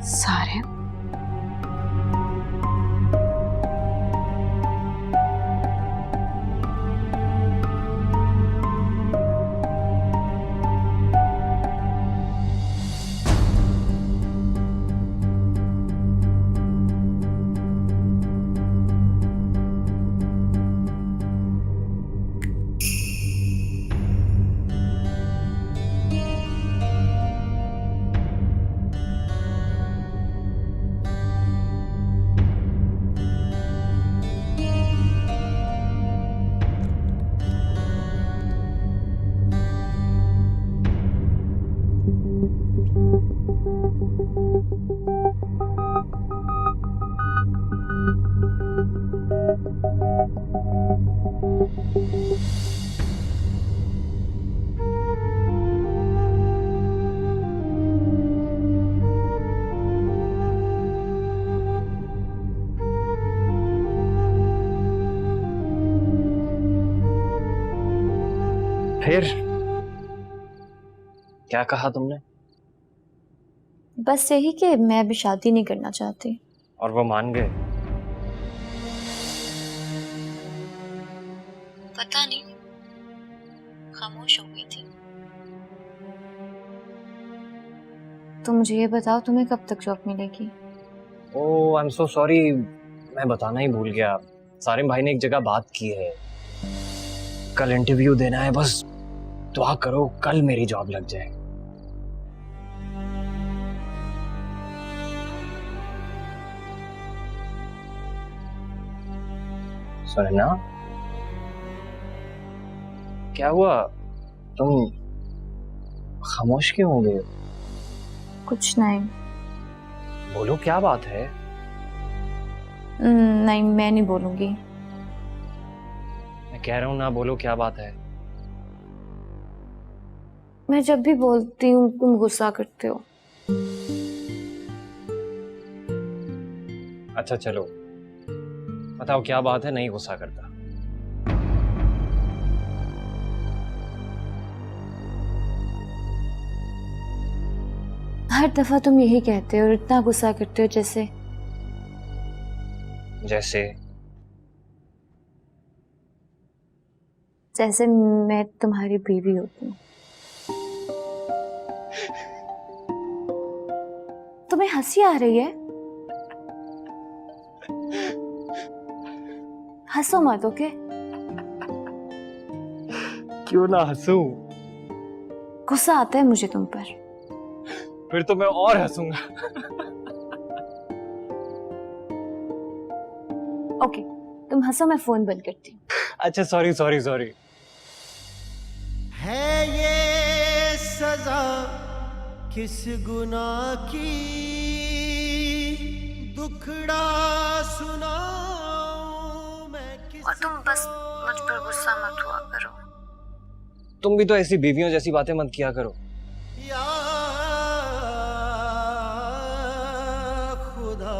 सारे फिर क्या कहा तुमने? बस यही कि मैं अभी शादी नहीं करना चाहती। और वो मान गए? पता नहीं, खामोश हो गई थी। तो मुझे ये बताओ, तुम्हें कब तक जॉब मिलेगी? ओह आई एम सो सॉरी, मैं बताना ही भूल गया। सारिम भाई ने एक जगह बात की है, कल इंटरव्यू देना है। बस दुआ करो कल मेरी जॉब लग जाए। सुनना, क्या हुआ? तुम खामोश क्यों हो गए? कुछ नहीं। बोलो क्या बात है? नहीं, मैं नहीं बोलूंगी। मैं कह रहा हूं ना, बोलो क्या बात है? मैं जब भी बोलती हूँ तुम गुस्सा करते हो। अच्छा चलो बताओ क्या बात है, नहीं गुस्सा करता। हर दफा तुम यही कहते हो और इतना गुस्सा करते हो जैसे जैसे मैं तुम्हारी बीवी होती हूँ। तुम्हें हंसी आ रही है? हंसो मत, ओके? क्यों ना हंसूं? गुस्सा आता है मुझे तुम पर। फिर तो मैं और हंसूंगा। ओके, तुम हंसो, मैं फोन बंद करती हूँ। अच्छा सॉरी सॉरी सॉरी। है ये सजा किस गुनाह की, दुखड़ा सुनाऊं मैं किस। और तुम बस मुझ पर गुस्सा मत हुआ करो। तुम भी तो ऐसी बीवियों जैसी बातें मत किया करो। या खुदा।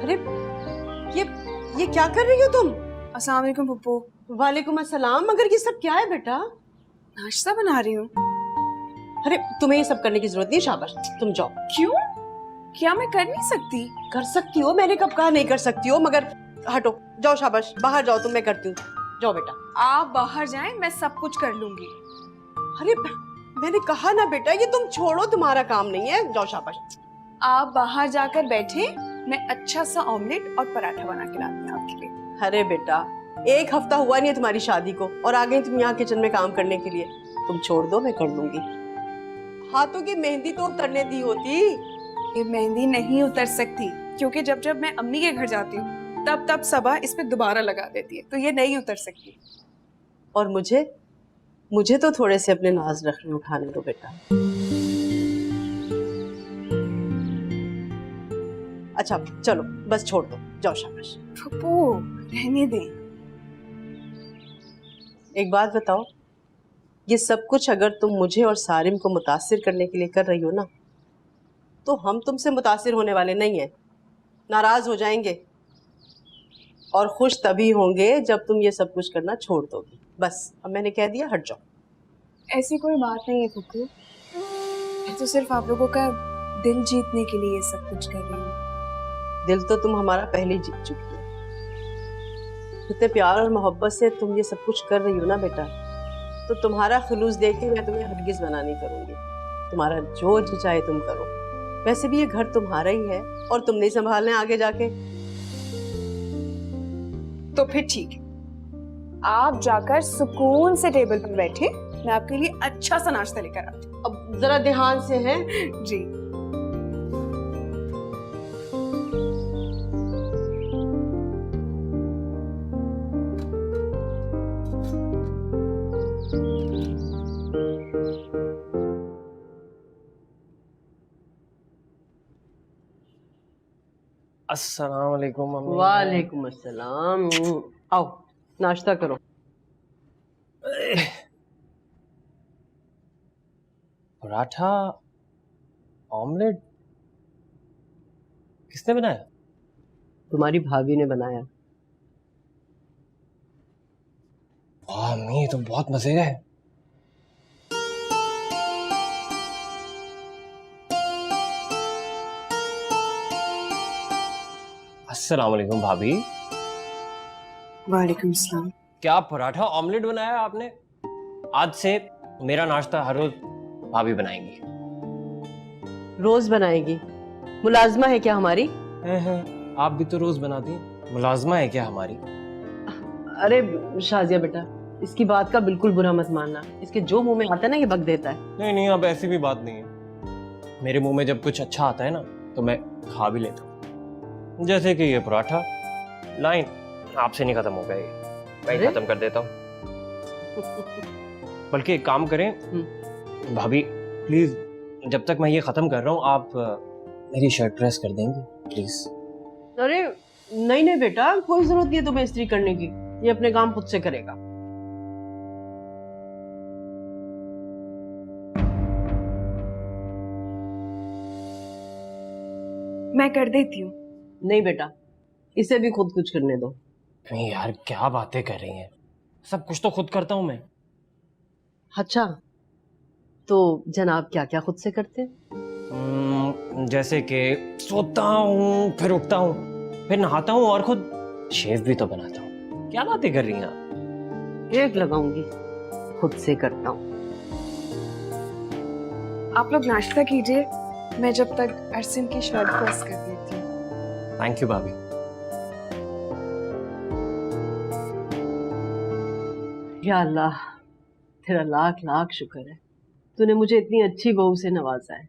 अरे ये ये क्या कर रही हो तुम? अस्सलाम वालेकुम पप्पू। वालेकुम अस्सलाम। मगर ये सब क्या है बेटा? नाश्ता बना रही हूँ। अरे तुम्हें ये सब करने की जरूरत नहीं, शाबाश तुम जाओ। क्यों? क्या मैं कर नहीं सकती? कर सकती हो, मैंने कब कहा नहीं कर सकती हो, मगर हटो, जाओ शाबाश, बाहर जाओ तुम, मैं करती हूँ, जाओ बेटा। आप बाहर जाएं, मैं सब कुछ कर लूंगी। अरे मैंने कहा ना बेटा, ये तुम छोड़ो, तुम्हारा काम नहीं है, जाओ शाबाश। आप बाहर जाकर बैठे, मैं अच्छा सा ऑमलेट और पराठा बना के लाती हूँ आपके लिए। अरे बेटा, एक हफ्ता हुआ नहीं है तुम्हारी शादी को और आ गई तुम यहाँ किचन में काम करने के लिए। तुम छोड़ दो, मैं कर लूंगी। हाथों की मेहंदी तो उतरने दी होती। ये मेहंदी नहीं उतर सकती क्योंकि जब जब मैं अम्मी के घर जाती हूँ तब तब सबा इस पे दोबारा लगा देती है, तो ये नहीं उतर सकती। और मुझे मुझे तो थोड़े से अपने नाज रखने उठाने दो बेटा। अच्छा चलो बस छोड़ दो, जाओ शाबाश। फुप्पू रहने दें। एक बात बताओ, ये सब कुछ अगर तुम मुझे और सारिम को मुतासिर करने के लिए कर रही हो ना, तो हम तुमसे मुतासिर होने वाले नहीं हैं। नाराज हो जाएंगे और खुश तभी होंगे जब तुम ये सब कुछ करना छोड़ दोगी। बस अब मैंने कह दिया, हट जाओ। ऐसी कोई बात नहीं है फुप्पू, मैं तो सिर्फ आप लोगों का दिल जीतने के लिए ये सब कुछ कर रही हूँ। दिल तो तुम हमारा पहले ही जीत चुकी हो। इतने प्यार और मोहब्बत से तुम ये सब कुछ कर रही हो ना बेटा, तो तुम्हारा खुलूस देख के मैं तुम्हें हरगिज मना नहीं करूंगी। तुम्हारा जो जी चाहे तुम करो। वैसे भी ये घर तुम्हारा ही है और तुम नहीं संभालना है आगे जाके। तो फिर ठीक है, आप जाकर सुकून से टेबल पर बैठे, मैं आपके लिए अच्छा सा नाश्ता लेकर आती हूँ। अब जरा ध्यान से है। जी। अस्सलाम वालेकुम मम्मी। वालेकुम अस्सलाम। आओ नाश्ता करो। पराठा ऑमलेट किसने बनाया? तुम्हारी भाभी ने बनाया। वाह मम्मी, ये तो बहुत मजे का है। अस्सलाम वालेकुम भाभी। वालेकुम सलाम। क्या पराठा ऑमलेट बनाया आपने? आज से मेरा नाश्ता हर रोज भाभी बनाएंगी। रोज बनाएगी? मुलाजमा है क्या हमारी? हैं, आप भी तो रोज बनाती हैं। मुलाजमा है क्या हमारी? अरे शाजिया बेटा, इसकी बात का बिल्कुल बुरा मत मानना। इसके जो मुंह में आता है ना, ये बक देता है। नहीं नहीं, अब ऐसी भी बात नहीं है। मेरे मुंह में जब कुछ अच्छा आता है ना, तो मैं खा भी लेता हूँ। जैसे कि ये पराठा, लाइन आपसे नहीं खत्म हो गया, ये मैं ही खत्म कर देता हूँ। बल्कि एक काम करें भाभी, प्लीज जब तक मैं ये खत्म कर रहा हूँ, आप मेरी शर्ट प्रेस कर देंगे प्लीज? अरे नहीं नहीं बेटा, कोई जरूरत नहीं है तुम्हें इस्त्री करने की। ये अपने काम खुद से करेगा। मैं कर देती हूँ। नहीं बेटा, इसे भी खुद कुछ करने दो। नहीं यार, क्या बातें कर रही हैं? सब कुछ तो खुद करता हूँ मैं। अच्छा, तो जनाब क्या क्या खुद से करते हैं? जैसे कि सोता हूँ, फिर उठता हूँ, फिर नहाता हूँ और खुद शेव भी तो बनाता हूँ। क्या बातें कर रही हैं आप? एक लगाऊंगी, खुद से करता हूँ। आप लोग नाश्ता कीजिए, मैं जब तक अरसिन की शर्ट प्रेस कर देती हूँ। थैंक यू भाभी। या अल्लाह, तेरा लाख लाख शुक्र है, तूने मुझे इतनी अच्छी बहू से नवाजा है।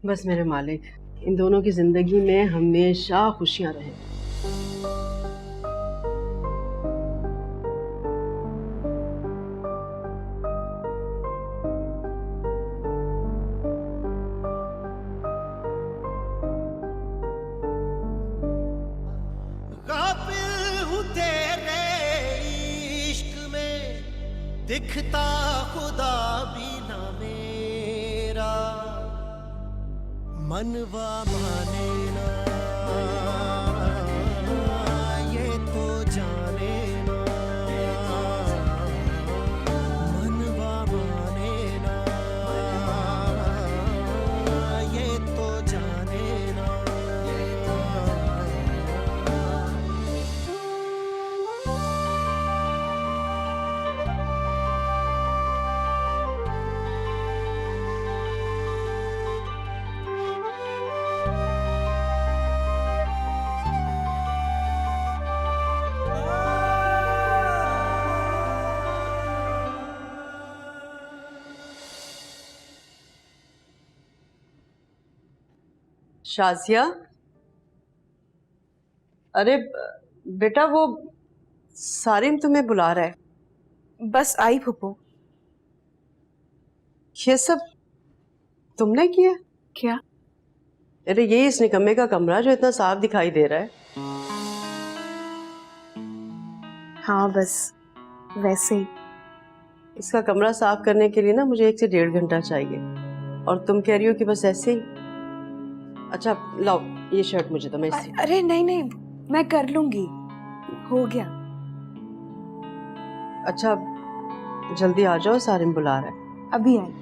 बस मेरे मालिक, इन दोनों की जिंदगी में हमेशा खुशियां रहे। गाफिल हूँ तेरे इश्क में, दिखता खुदा भी ना मेरा, मनवा माने ना ये तो जाने ना, मनवा माने ना ये तो जाने ना। शाजिया, अरे बेटा, वो सारिम तुम्हें बुला रहा है। बस आई फुप्पू। ये सब तुमने किया? क्या? अरे ये इस निकम्मे का कमरा जो इतना साफ दिखाई दे रहा है। हाँ बस वैसे ही। इसका कमरा साफ करने के लिए ना मुझे 1 से 1.5 घंटा चाहिए, और तुम कह रही हो कि बस ऐसे ही। अच्छा लाओ ये शर्ट मुझे तो मैं अरे नहीं नहीं, मैं कर लूंगी, हो गया। अच्छा जल्दी आ जाओ, सारिम बुला रहा है। अभी आई।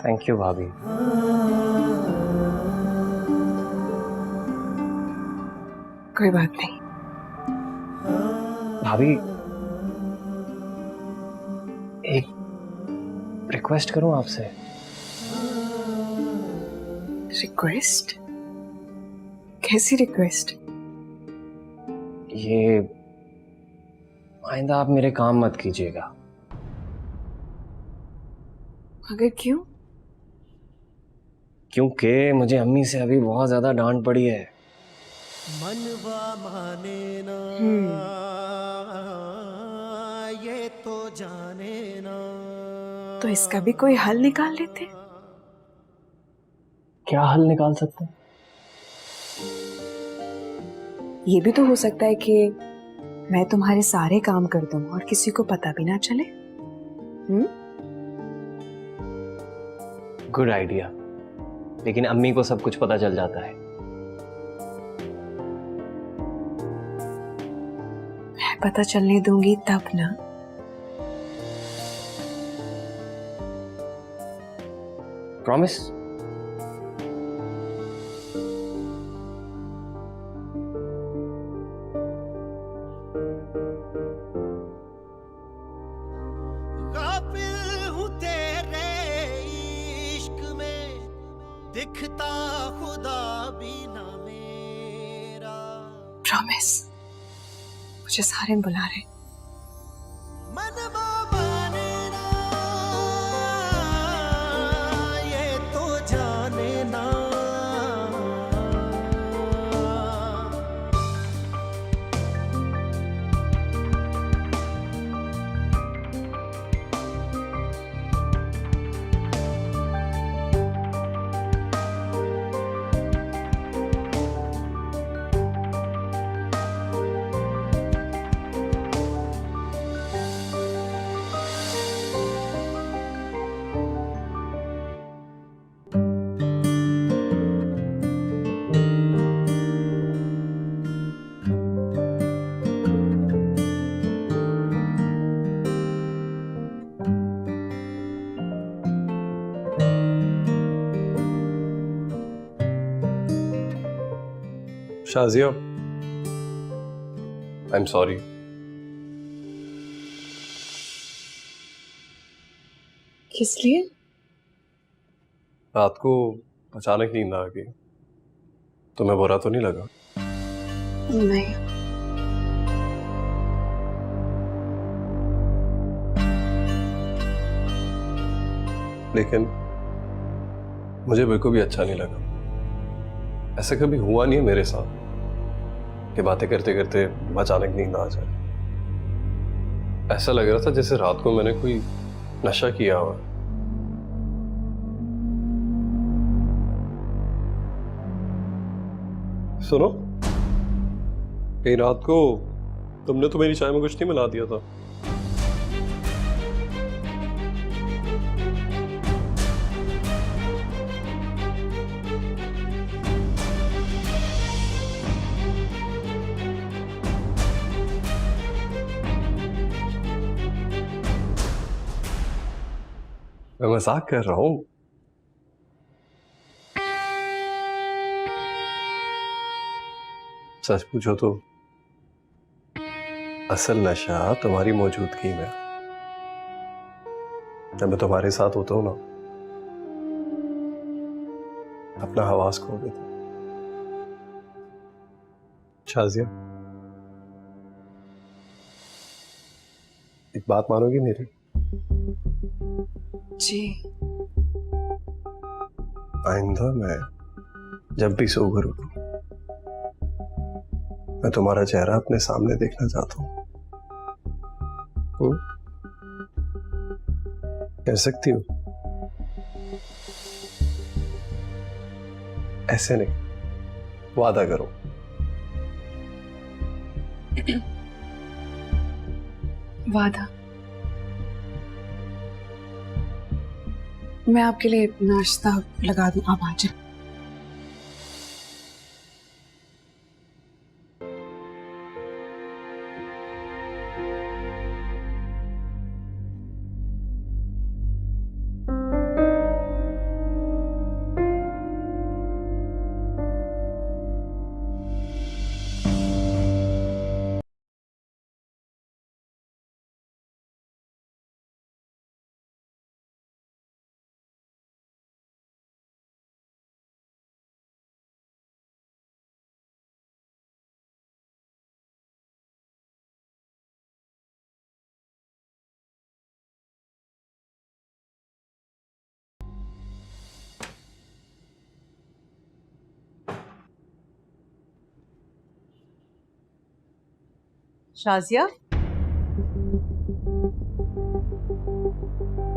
थैंक यू भाभी। कोई बात नहीं। भाभी एक रिक्वेस्ट करूं आपसे? रिक्वेस्ट? कैसी रिक्वेस्ट? ये आइंदा आप मेरे काम मत कीजिएगा। मगर क्यों? क्योंकि मुझे अम्मी से अभी बहुत ज्यादा डांट पड़ी है। मनवा माने ना ये तो जाने ना। तो इसका भी कोई हल निकाल लेते। क्या हल निकाल सकते हैं? ये भी तो हो सकता है कि मैं तुम्हारे सारे काम कर दूं और किसी को पता भी ना चले। गुड आइडिया, लेकिन अम्मी को सब कुछ पता चल जाता है। मैं पता चलने दूंगी तब ना। प्रॉमिस? गाफिल हूँ तेरे इश्क में, दिखता खुदा भी ना मेरा। प्रॉमिस। मुझे सारे बुला रहे। मनवा माने ना ये तो जाने ना। Shazia, I am sorry. किस लिए? रात को अचानक नींद आ गई। तुम्हें बुरा तो नहीं लगा? नहीं। लेकिन मुझे बिल्कुल भी अच्छा नहीं लगा। ऐसा कभी हुआ नहीं है मेरे साथ कि बातें करते करते अचानक नींद आ जाए। ऐसा लग रहा था जैसे रात को मैंने कोई नशा किया हुआ। सुनो, कहीं रात को तुमने तो मेरी चाय में कुछ नहीं मिला दिया था? मैं मजाक कर रहा हूं। सच पूछो तो असल नशा तुम्हारी मौजूदगी में। जब मैं तुम्हारे साथ होता हूं ना, अपना हवास खो देते। शाजिया, एक बात मानोगी मेरी? जी। आइंदा मैं जब भी सोकर उठूं, मैं तुम्हारा चेहरा अपने सामने देखना चाहता हूं। कह सकती हो? ऐसे नहीं, वादा करो। वादा। मैं आपके लिए नाश्ता लगा दूं, आप आ जाए। शाजिया,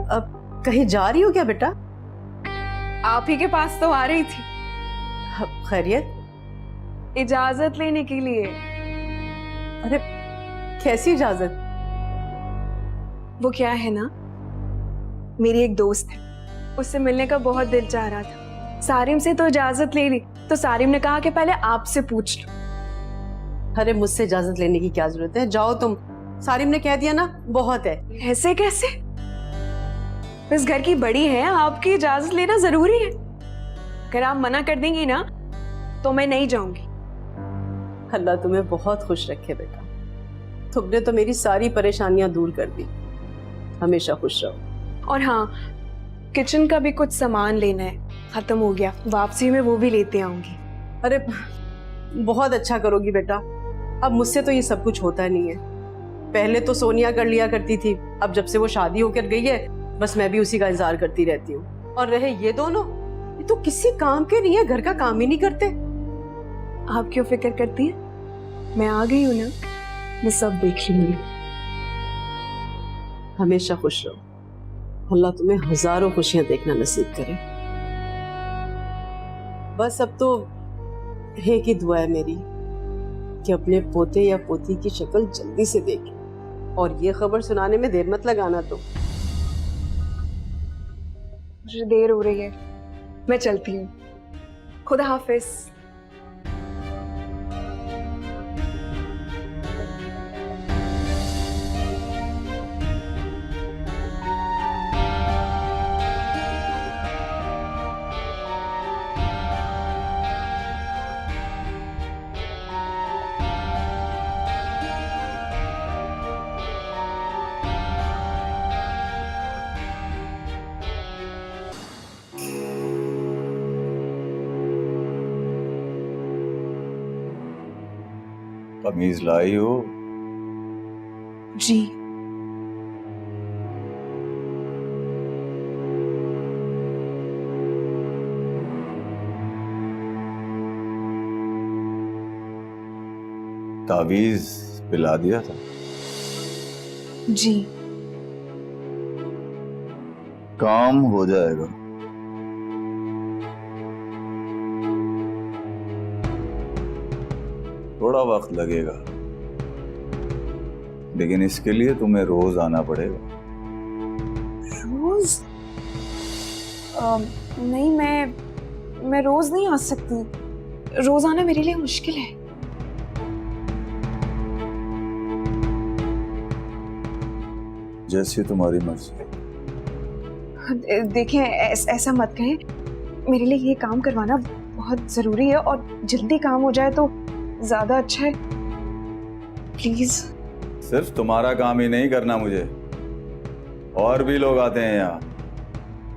अब कहीं जा रही हो क्या बेटा? आप ही के पास तो आ रही थी, खैरियत? इजाजत लेने के लिए। अरे कैसी इजाजत? वो क्या है ना, मेरी एक दोस्त है, उससे मिलने का बहुत दिल चाह रहा था। सारिम से तो इजाजत ले ली, तो सारिम ने कहा कि पहले आपसे पूछ लो। अरे मुझसे इजाजत लेने की क्या जरूरत है, जाओ तुम। सारिम ने कह दिया ना, बहुत है। ऐसे कैसे? इस घर की बड़ी है, आपकी इजाजत लेना जरूरी है। अगर आप मना कर देंगी ना तो मैं नहीं जाऊंगी। अल्लाह तुम्हें बहुत खुश रखे बेटा, तुमने तो मेरी सारी परेशानियां दूर कर दी। हमेशा खुश रहो। और हाँ, किचन का भी कुछ सामान लेना है, खत्म हो गया, वापसी में वो भी लेते आऊंगी। अरे बहुत अच्छा करोगी बेटा, अब मुझसे तो ये सब कुछ होता नहीं है। पहले तो सोनिया कर लिया करती थी, अब जब से वो शादी होकर गई है बस मैं भी उसी का इंतजार करती रहती हूँ। और रहे ये दोनों, ये तो किसी काम के नहीं है, घर का काम ही नहीं करते। आप क्यों फिक्र करती है? मैं आ गई हूँ ना, मैं सब देख लूंगी। हमेशा खुश रहो, अल्लाह तुम्हें हजारों खुशियां देखना नसीब करे। बस अब तो एक ही दुआ है मेरी कि अपने पोते या पोती की शक्ल जल्दी से देखे, और ये खबर सुनाने में देर मत लगाना। तो मुझे देर हो रही है, मैं चलती हूँ। खुदा हाफिज। कमीज लाई हो? जी। तावीज पिला दिया था? जी। काम हो जाएगा। थोड़ा वक्त लगेगा, लेकिन इसके लिए तुम्हें रोज आना पड़ेगा। रोज? नहीं, मैं रोज नहीं आ सकती। रोज आना मेरे लिए मुश्किल है। जैसी तुम्हारी मर्जी। देखिए, ऐसा मत कहें, मेरे लिए ये काम करवाना बहुत जरूरी है, और जल्दी काम हो जाए तो ज्यादा अच्छा है। प्लीज। सिर्फ तुम्हारा काम ही नहीं करना मुझे, और भी लोग आते हैं यहाँ।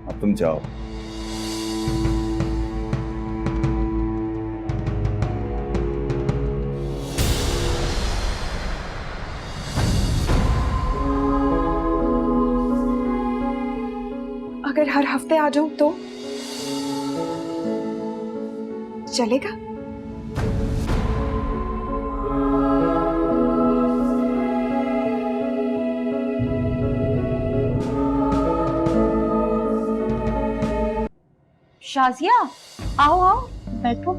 अब तुम जाओ। हर हफ्ते आ जाऊं तो चलेगा? शाजिया, आओ आओ, बैठो।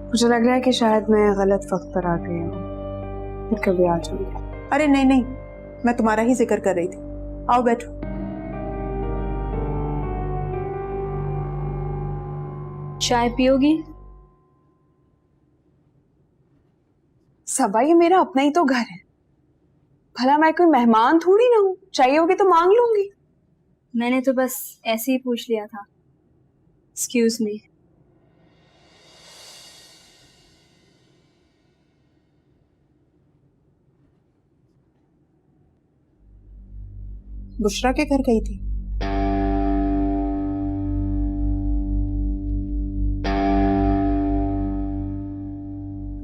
मुझे लग रहा है कि शायद मैं गलत वक्त पर आ गई हूँ, फिर कभी आ जाऊंगी। अरे नहीं नहीं, मैं तुम्हारा ही जिक्र कर रही थी। आओ बैठो। चाय पियोगी? सबा, ये मेरा अपना ही तो घर है। भला मैं कोई मेहमान थोड़ी ना हूँ, चाहिए होगी तो मांग लूंगी। मैंने तो बस ऐसे ही पूछ लिया था। Excuse me. बुशरा के घर गई थी?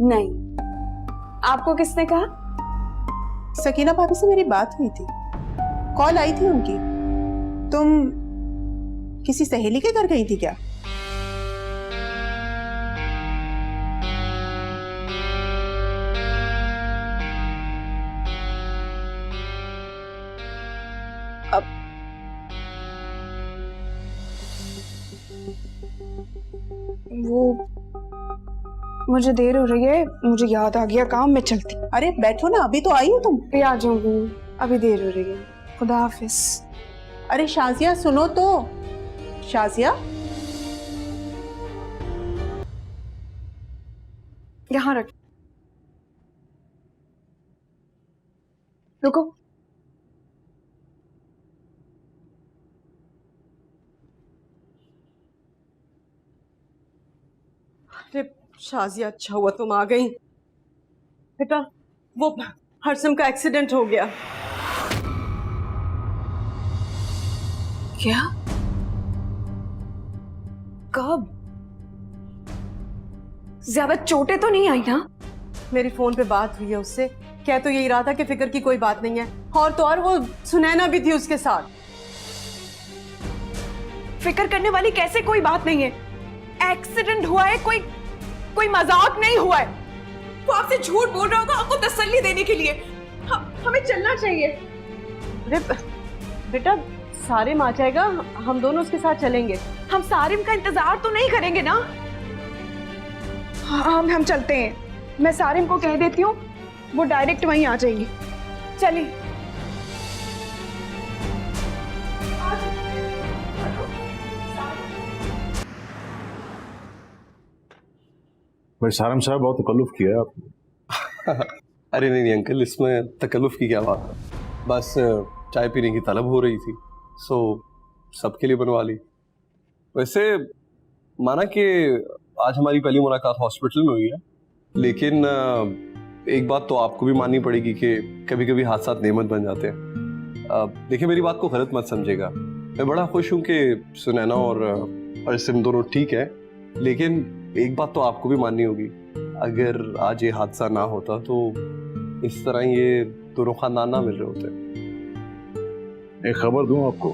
नहीं, आपको किसने कहा? सकीना भाभी से मेरी बात हुई थी, कॉल आई थी उनकी। तुम किसी सहेली के घर गई थी क्या? अब वो मुझे देर हो रही है, मुझे याद आ गया काम, मैं चलती। अरे बैठो ना, अभी तो आई हो तुम। पे आ जाऊंगी, अभी देर हो रही है। खुदा हाफिज। अरे शाजिया सुनो तो। शाजिया, यहाँ रख। रुको। अरे शाजिया, अच्छा हुआ तुम आ गई। बेटा, वो हरसम का एक्सीडेंट हो गया। क्या? कब? ज्यादा चोटें तो नहीं आई ना? मेरी फोन पे बात हुई है उससे, कह तो यही रहा था कि फिक्र की कोई बात नहीं है। और तो और वो सुनैना भी थी उसके साथ। फिक्र करने वाली कैसे कोई बात नहीं है? एक्सीडेंट हुआ है, कोई मजाक नहीं हुआ है। वो आपसे झूठ बोल रहा होगा आपको तसल्ली देने के लिए। हमें चलना चाहिए। अरे बेटा, सारिम आ जाएगा, हम दोनों उसके साथ चलेंगे। हम सारिम का इंतजार तो नहीं करेंगे ना? हाँ, हम चलते हैं। मैं सारिम को कह देती हूँ, वो डायरेक्ट वहीं आ जाएंगी। चलिए। भाई सारम साहब, बहुत तकल्लुफ किया है आपने। अरे नहीं नहीं अंकल, इसमें तकल्लुफ की क्या बात है, बस चाय पीने की तलब हो रही थी, सो सबके लिए बनवा ली। वैसे माना कि आज हमारी पहली मुलाकात हॉस्पिटल में हुई है, लेकिन एक बात तो आपको भी माननी पड़ेगी कि कभी कभी हादसा नेमत बन जाते हैं। देखिए, मेरी बात को गलत मत समझेगा, मैं बड़ा खुश हूँ कि सुनैना और सिम दोनों ठीक है, लेकिन एक बात तो आपको भी माननी होगी, अगर आज ये हादसा ना होता तो इस तरह ये दोनों खानदान ना मिल रहे होते। एक खबर दूं आपको,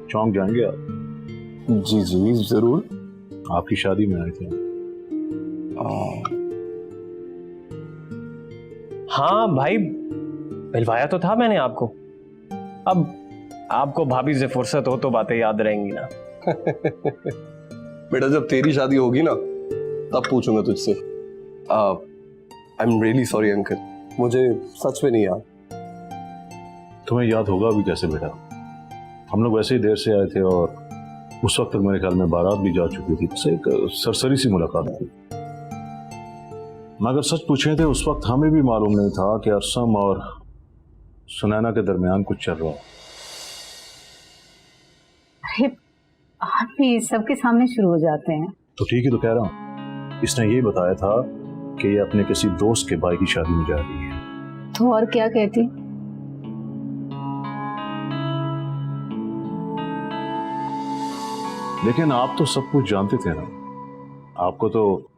चौंक जाएंगे आप। जी जी जरूर। आपकी शादी में आए थे। हाँ भाई, मिलवाया तो था मैंने आपको। अब आपको भाभी से फुर्सत हो तो बातें याद रहेंगी ना। बेटा, जब तेरी शादी होगी ना तब पूछूंगा तुझसे। I am really sorry uncle, मुझे सच में नहीं याद। तुम्हें याद होगा अभी कैसे बेटा, हम लोग वैसे ही देर से आए थे और उस वक्त तक मेरे ख्याल में बारात भी जा चुकी थी, बस एक सरसरी सी मुलाकात थी। मगर सच पूछे थे उस वक्त हमें भी मालूम नहीं था कि अरसम और सुनैना के दरमियान कुछ चल रहा है। आप भी सबके सामने शुरू हो जाते हैं। तो ठीक ही तो कह रहा हूँ, इसने यही बताया था कि ये अपने किसी दोस्त के भाई की शादी में जा रही है। तो और क्या कहती? लेकिन आप तो सब कुछ जानते थे ना, आपको तो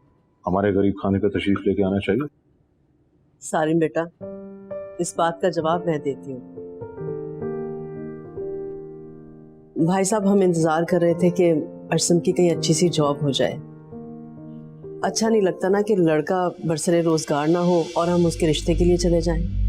हमारे गरीब खाने का तशरीफ लेके आना चाहिए। सारिम बेटा, इस बात का जवाब मैं देती हूँ। भाई साहब, हम इंतजार कर रहे थे कि अर्सम की कहीं अच्छी सी जॉब हो जाए। अच्छा नहीं लगता ना कि लड़का बरसरे रोजगार ना हो और हम उसके रिश्ते के लिए चले जाएं।